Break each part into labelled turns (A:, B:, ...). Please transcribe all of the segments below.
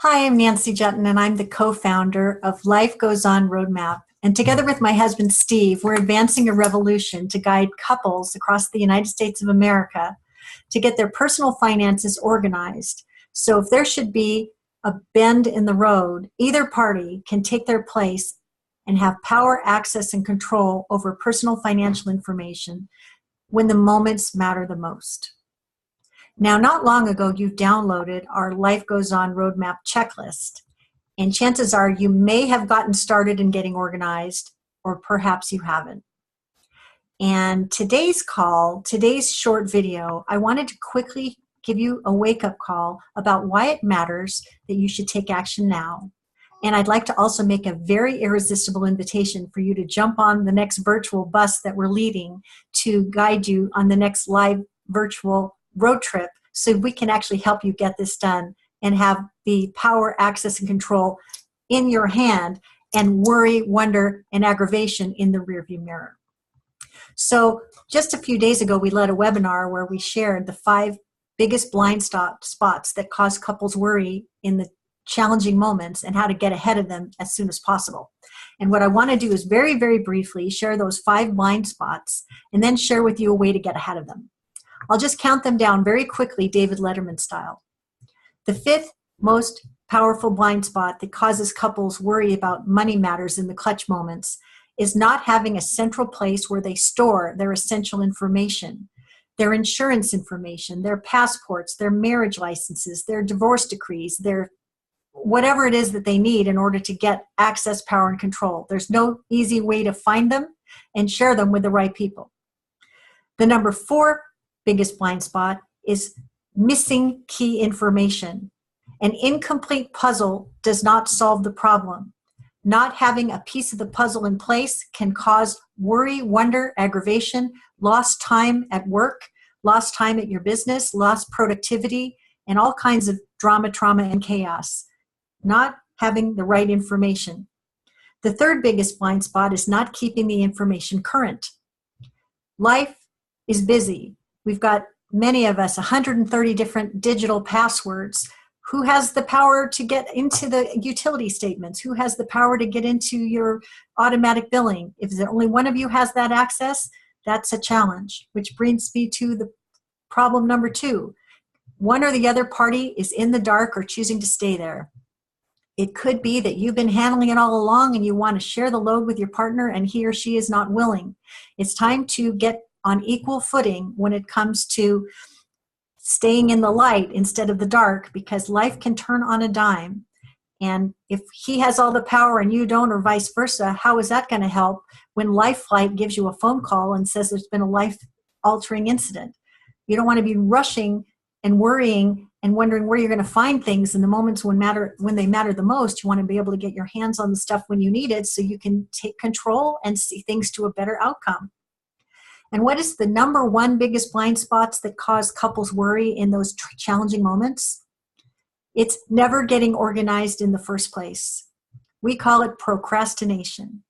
A: Hi, I'm Nancy Jutton, and I'm the co-founder of Life Goes On Roadmap. And together with my husband, Steve, we're advancing a revolution to guide couples across the United States of America to get their personal finances organized. So if there should be a bend in the road, either party can take their place and have power, access, and control over personal financial information when the moments matter the most. Now, not long ago, you downloaded our Life Goes On Roadmap checklist, and chances are you may have gotten started in getting organized, or perhaps you haven't. And today's short video, I wanted to quickly give you a wake-up call about why it matters that you should take action now. And I'd like to also make a very irresistible invitation for you to jump on the next virtual bus that we're leading to guide you on the next live virtual road trip so we can actually help you get this done and have the power, access, and control in your hand and worry, wonder, and aggravation in the rearview mirror. So just a few days ago, we led a webinar where we shared the 5 biggest blind spots that cause couples worry in the challenging moments and how to get ahead of them as soon as possible. And what I want to do is very, very briefly share those 5 blind spots and then share with you a way to get ahead of them. I'll just count them down very quickly, David Letterman style. The 5th most powerful blind spot that causes couples worry about money matters in the clutch moments is not having a central place where they store their essential information, their insurance information, their passports, their marriage licenses, their divorce decrees, their whatever it is that they need in order to get access, power, and control. There's no easy way to find them and share them with the right people. The number 4 biggest blind spot is missing key information. An incomplete puzzle does not solve the problem. Not having a piece of the puzzle in place can cause worry, wonder, aggravation, lost time at work, lost time at your business, lost productivity, and all kinds of drama, trauma, and chaos. Not having the right information. The 3rd biggest blind spot is not keeping the information current. Life is busy. We've got, many of us, 130 different digital passwords. Who has the power to get into the utility statements? Who has the power to get into your automatic billing? If only one of you has that access, that's a challenge, which brings me to the problem number 2. One or the other party is in the dark or choosing to stay there. It could be that you've been handling it all along and you want to share the load with your partner and he or she is not willing. It's time to get on equal footing when it comes to staying in the light instead of the dark, because life can turn on a dime. And if he has all the power and you don't, or vice versa, how is that going to help when Life Flight gives you a phone call and says there's been a life-altering incident? You don't want to be rushing and worrying and wondering where you're going to find things in the moments when they matter the most. You want to be able to get your hands on the stuff when you need it so you can take control and see things to a better outcome. And what is the number 1 biggest blind spots that cause couples worry in those challenging moments? It's never getting organized in the first place. We call it procrastination.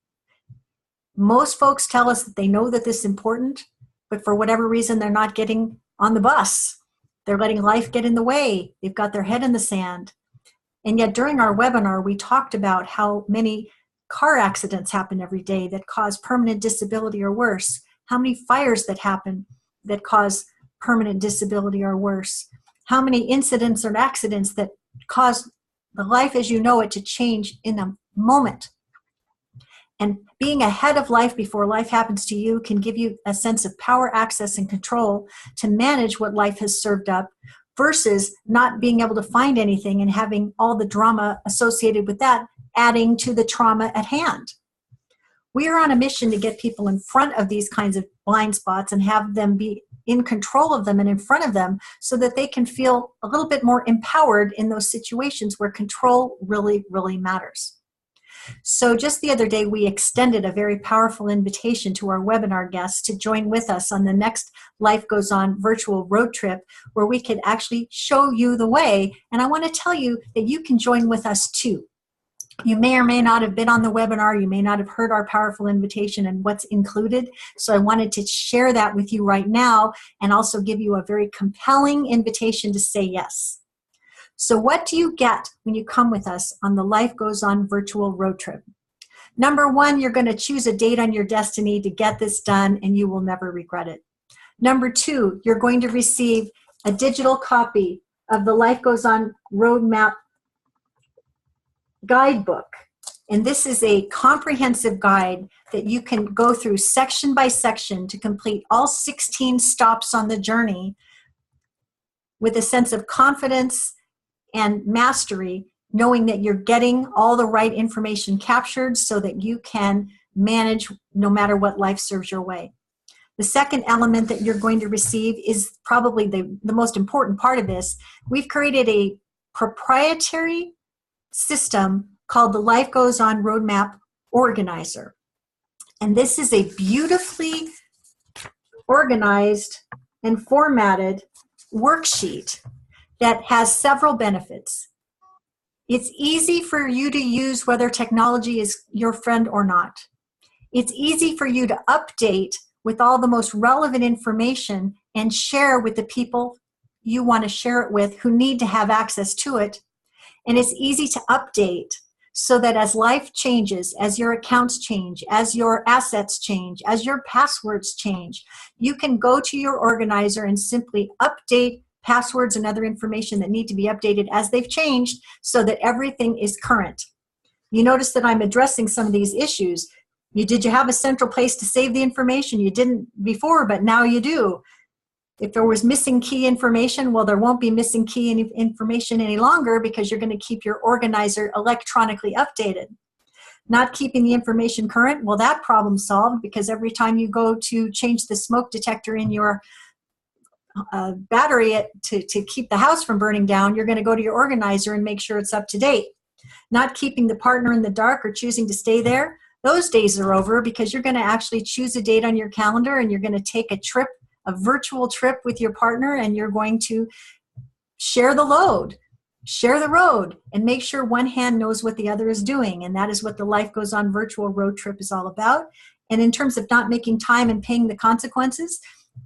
A: Most folks tell us that they know that this is important, but for whatever reason, they're not getting on the bus. They're letting life get in the way. They've got their head in the sand. And yet during our webinar, we talked about how many car accidents happen every day that cause permanent disability or worse. How many fires that happen that cause permanent disability or worse? How many incidents or accidents that cause the life as you know it to change in a moment? And being ahead of life before life happens to you can give you a sense of power, access, and control to manage what life has served up versus not being able to find anything and having all the drama associated with that adding to the trauma at hand. We are on a mission to get people in front of these kinds of blind spots and have them be in control of them and in front of them so that they can feel a little bit more empowered in those situations where control really, really matters. So just the other day, we extended a very powerful invitation to our webinar guests to join with us on the next Life Goes On virtual road trip where we could actually show you the way. And I want to tell you that you can join with us too. You may or may not have been on the webinar. You may not have heard our powerful invitation and what's included. So I wanted to share that with you right now and also give you a very compelling invitation to say yes. So what do you get when you come with us on the Life Goes On virtual road trip? Number one, you're going to choose a date on your destiny to get this done, and you will never regret it. Number two, you're going to receive a digital copy of the Life Goes On Roadmap guidebook. And this is a comprehensive guide that you can go through section by section to complete all 16 stops on the journey with a sense of confidence and mastery, knowing that you're getting all the right information captured so that you can manage no matter what life serves your way. The second element that you're going to receive is probably the most important part of this. We've created a proprietary system called the Life Goes On Roadmap Organizer. And this is a beautifully organized and formatted worksheet that has several benefits. It's easy for you to use whether technology is your friend or not. It's easy for you to update with all the most relevant information and share with the people you want to share it with who need to have access to it. And it's easy to update so that as life changes, as your accounts change, as your assets change, as your passwords change, you can go to your organizer and simply update passwords and other information that need to be updated as they've changed so that everything is current. You notice that I'm addressing some of these issues. Did you have a central place to save the information? You didn't before, but now you do. If there was missing key information, well, there won't be missing key information any longer because you're going to keep your organizer electronically updated. Not keeping the information current, well, that problem's solved because every time you go to change the smoke detector in your battery to keep the house from burning down, you're going to go to your organizer and make sure it's up to date. Not keeping the partner in the dark or choosing to stay there, those days are over because you're going to actually choose a date on your calendar and you're going to take a trip, a virtual trip with your partner, and you're going to share the load, share the road, and make sure one hand knows what the other is doing. And that is what the Life Goes On virtual road trip is all about. And in terms of not making time and paying the consequences,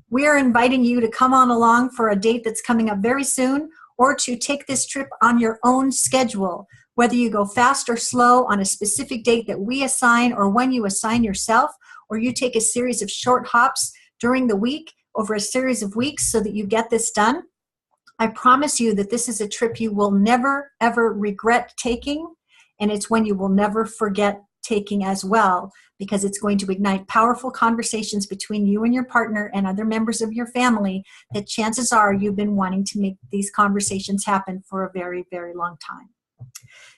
A: we are inviting you to come on along for a date that's coming up very soon, or to take this trip on your own schedule, whether you go fast or slow on a specific date that we assign or when you assign yourself, or you take a series of short hops during the week over a series of weeks so that you get this done. I promise you that this is a trip you will never, ever regret taking, and it's one you will never forget taking as well, because it's going to ignite powerful conversations between you and your partner and other members of your family that chances are you've been wanting to make these conversations happen for a very, very long time.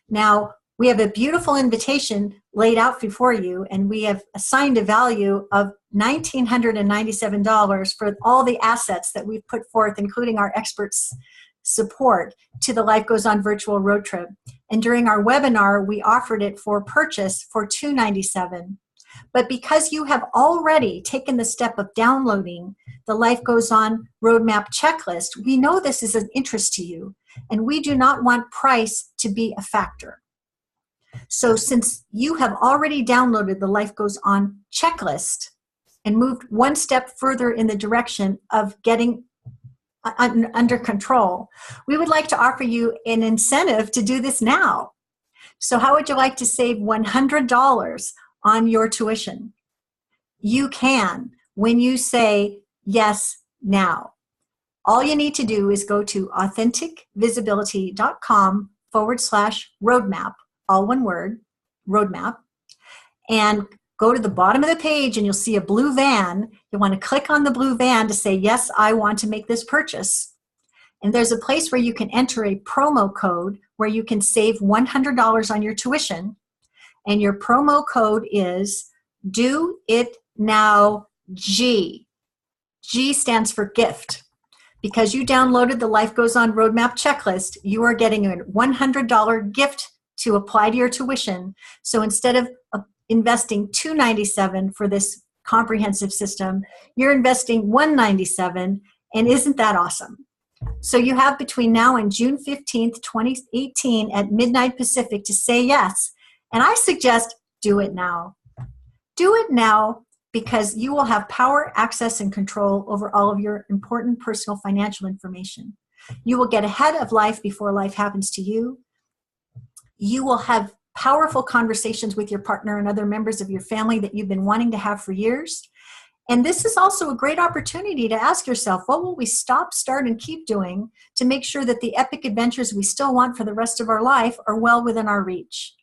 A: Now, we have a beautiful invitation laid out before you, and we have assigned a value of $1,997 for all the assets that we've put forth, including our experts' support, to the Life Goes On virtual road trip. And during our webinar, we offered it for purchase for $297. But because you have already taken the step of downloading the Life Goes On roadmap checklist, we know this is of interest to you, and we do not want price to be a factor. So since you have already downloaded the Life Goes On checklist and moved one step further in the direction of getting under control, we would like to offer you an incentive to do this now. So how would you like to save $100 on your tuition? You can when you say yes now. All you need to do is go to authenticvisibility.com/roadmap, all one word, roadmap, and go to the bottom of the page and you'll see a blue van. You want to click on the blue van to say, yes, I want to make this purchase. And there's a place where you can enter a promo code where you can save $100 on your tuition. And your promo code is Do It Now G. G stands for gift. Because you downloaded the Life Goes On roadmap checklist, you are getting a $100 gift to apply to your tuition. So instead of investing $297 for this comprehensive system, you're investing $197, and isn't that awesome? So you have between now and June 15th, 2018 at midnight Pacific to say yes. And I suggest do it now. Do it now, because you will have power, access, and control over all of your important personal financial information. You will get ahead of life before life happens to you. You will have powerful conversations with your partner and other members of your family that you've been wanting to have for years. And this is also a great opportunity to ask yourself, what will we stop, start, and keep doing to make sure that the epic adventures we still want for the rest of our life are well within our reach?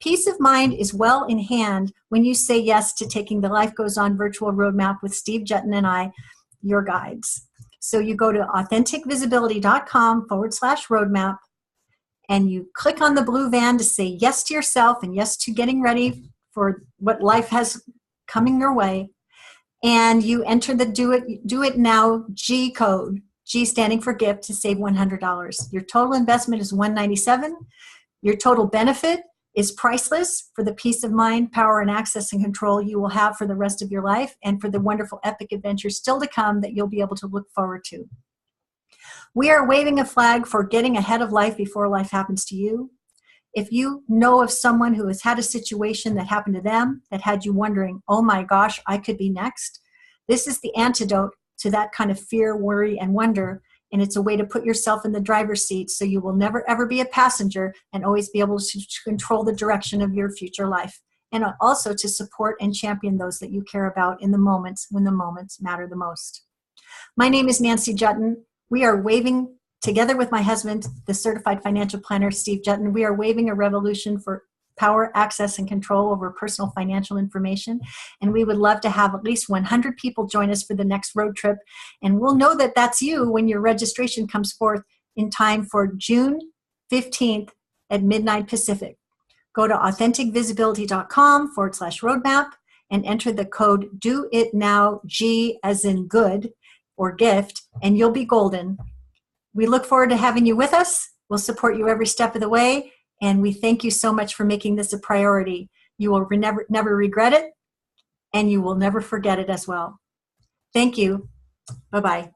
A: Peace of mind is well in hand when you say yes to taking the Life Goes On virtual roadmap with Steve Jutton and I, your guides. So you go to authenticvisibility.com/roadmap and you click on the blue van to say yes to yourself and yes to getting ready for what life has coming your way. And you enter the Do It Now G code, G standing for gift, to save $100. Your total investment is $197. Your total benefit is priceless for the peace of mind, power, and access and control you will have for the rest of your life and for the wonderful epic adventures still to come that you'll be able to look forward to. We are waving a flag for getting ahead of life before life happens to you. If you know of someone who has had a situation that happened to them that had you wondering, oh my gosh, I could be next, this is the antidote to that kind of fear, worry, and wonder. And it's a way to put yourself in the driver's seat so you will never, ever be a passenger and always be able to control the direction of your future life. And also to support and champion those that you care about in the moments when the moments matter the most. My name is Nancy Jutton. We are waving, together with my husband, the certified financial planner, Steve Jutton, we are waving a revolution for power, access, and control over personal financial information. And we would love to have at least 100 people join us for the next road trip. And we'll know that that's you when your registration comes forth in time for June 15th at midnight Pacific. Go to authenticvisibility.com/roadmap and enter the code Do It Now G as in good or gift, and you'll be golden. We look forward to having you with us. We'll support you every step of the way. And we thank you so much for making this a priority. You will never regret it, and you will never forget it as well. Thank you. Bye-bye.